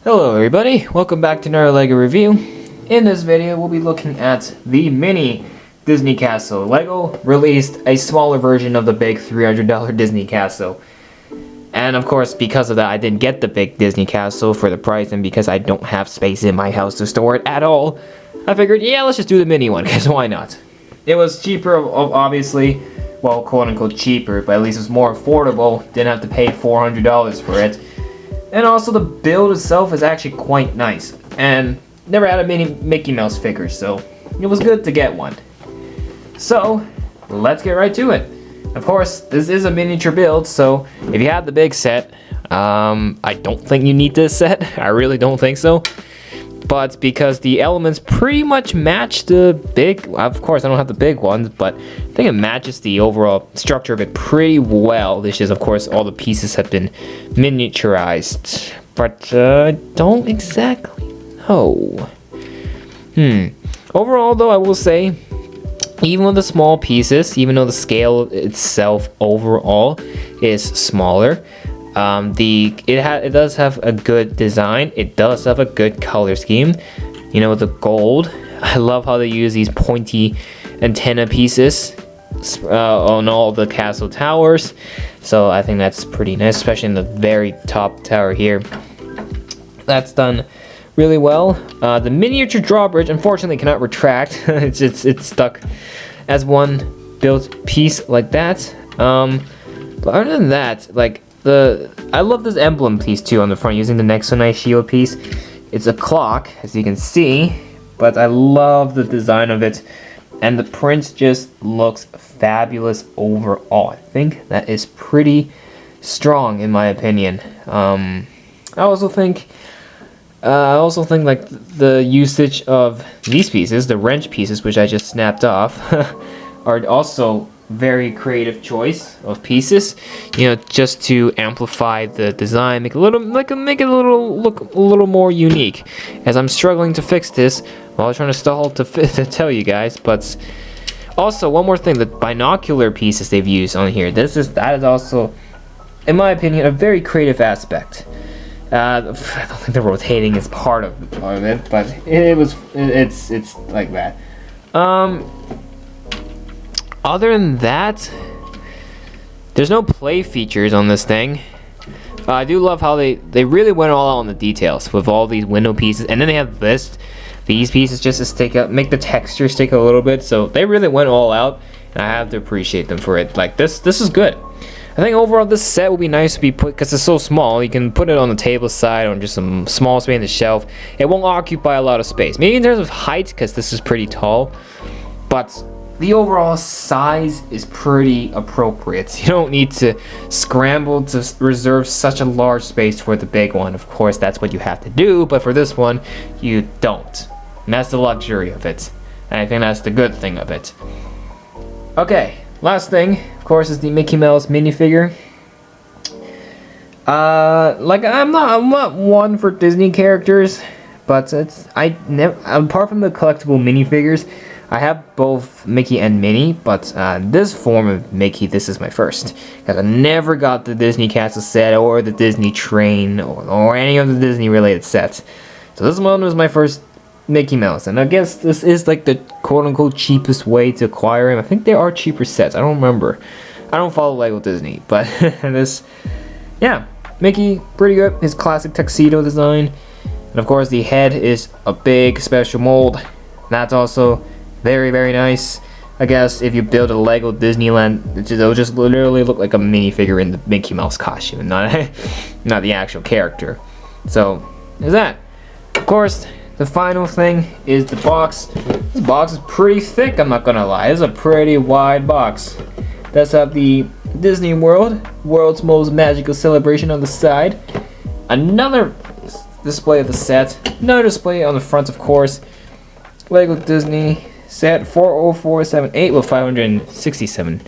Hello everybody, welcome back to another LEGO review. In this video we'll be looking at the mini Disney Castle. LEGO released a smaller version of the big $300 Disney Castle. And of course because of that I didn't get the big Disney Castle for the price, and because I don't have space in my house to store it at all, I figured yeah, let's just do the mini one, because why not? It was cheaper, obviously, well, quote unquote cheaper, but at least it was more affordable, didn't have to pay $400 for it. And also the build itself is actually quite nice. And never had a mini Mickey Mouse figure, so it was good to get one. So, let's get right to it. Of course, this is a miniature build, so if you have the big set, I don't think you need this set. I really don't think so. But because the elements pretty much match the big, of course I don't have the big ones, but I think it matches the overall structure of it pretty well. This is, of course, all the pieces have been miniaturized, but I don't exactly know. Overall though, I will say, even with the small pieces, even though the scale itself overall is smaller, it does have a good design. It does have a good color scheme. You know, the gold. I love how they use these pointy antenna pieces on all the castle towers. So I think that's pretty nice, especially in the very top tower here. That's done really well. The miniature drawbridge unfortunately cannot retract. it's stuck as one built piece like that. But other than that, like, I love this emblem piece too on the front, using the Nexonite shield piece. It's a clock, as you can see, but I love the design of it, and the print just looks fabulous overall. I think that is pretty strong in my opinion. I also think like the usage of these pieces, the wrench pieces, which I just snapped off, are also very creative choice of pieces, you know, just to amplify the design, make it look a little more unique. As I'm struggling to fix this while trying to stall to tell you guys. But also one more thing, the binocular pieces they've used on here, that is also, in my opinion, a very creative aspect. I don't think the rotating is part of it, but it's like that. Other than that, there's no play features on this thing. I do love how they really went all out on the details with all these window pieces, and then they have these pieces just to stick up, make the texture stick a little bit. So they really went all out, and I have to appreciate them for it. Like this is good. I think overall this set will be nice to be put, because it's so small. You can put it on the table side or just some small space in the shelf. It won't occupy a lot of space. Maybe in terms of height, because this is pretty tall, but the overall size is pretty appropriate. You don't need to scramble to reserve such a large space for the big one. Of course, that's what you have to do, but for this one, you don't. And that's the luxury of it. And I think that's the good thing of it. Okay, last thing, of course, is the Mickey Mouse minifigure. Like, I'm not one for Disney characters, but apart from the collectible minifigures, I have both Mickey and Minnie, but this form of Mickey, this is my first. Because I never got the Disney Castle set or the Disney Train or any of the Disney related sets. So this one was my first Mickey Mouse, and I guess this is like the quote-unquote cheapest way to acquire him. I think there are cheaper sets, I don't remember. I don't follow LEGO Disney, but this, yeah, Mickey, pretty good. His classic tuxedo design. And of course the head is a big special mold. That's also very, very nice. I guess if you build a Lego Disneyland, it'll just literally look like a minifigure in the Mickey Mouse costume, not the actual character. So there's that. Of course, the final thing is the box. This box is pretty thick, I'm not gonna lie. It's a pretty wide box. That's at the Disney World, world's most magical celebration on the side. Another display of the set. Another display on the front, of course. Lego Disney set 40478 with 567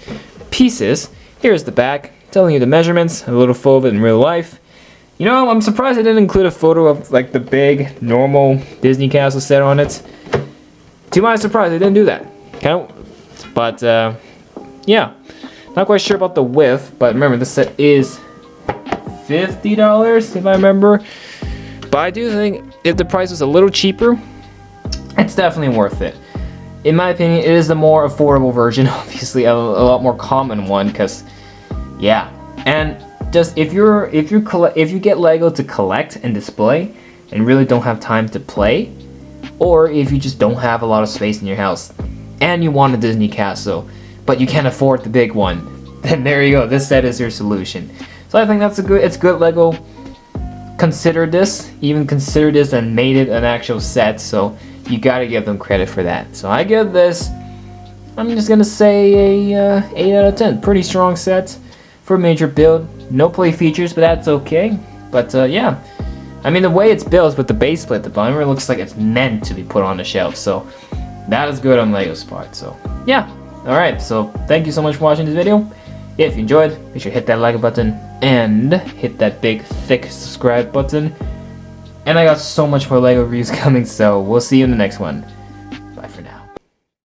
pieces. Here's the back, telling you the measurements, a little photo of it in real life. You know, I'm surprised I didn't include a photo of like the big normal Disney Castle set on it. To my surprise, I didn't do that. But yeah, not quite sure about the width, but remember this set is $50 if I remember But I do think if the price was a little cheaper, it's definitely worth it. In my opinion, it is the more affordable version, obviously a lot more common one, because yeah. And just if you get Lego to collect and display and really don't have time to play, or if you just don't have a lot of space in your house and you want a Disney castle but you can't afford the big one, then there you go, this set is your solution. So I think it's good Lego considered this and made it an actual set, so you gotta give them credit for that. So I give this, I'm just gonna say a 8 out of 10. Pretty strong set for a major build. No play features, but that's okay. But yeah, I mean the way it's built with the base plate at the bottom, it looks like it's meant to be put on the shelf. So that is good on Lego's part. So yeah, all right. So thank you so much for watching this video. If you enjoyed, make sure to hit that like button and hit that big thick subscribe button. And I got so much more Lego reviews coming, so we'll see you in the next one.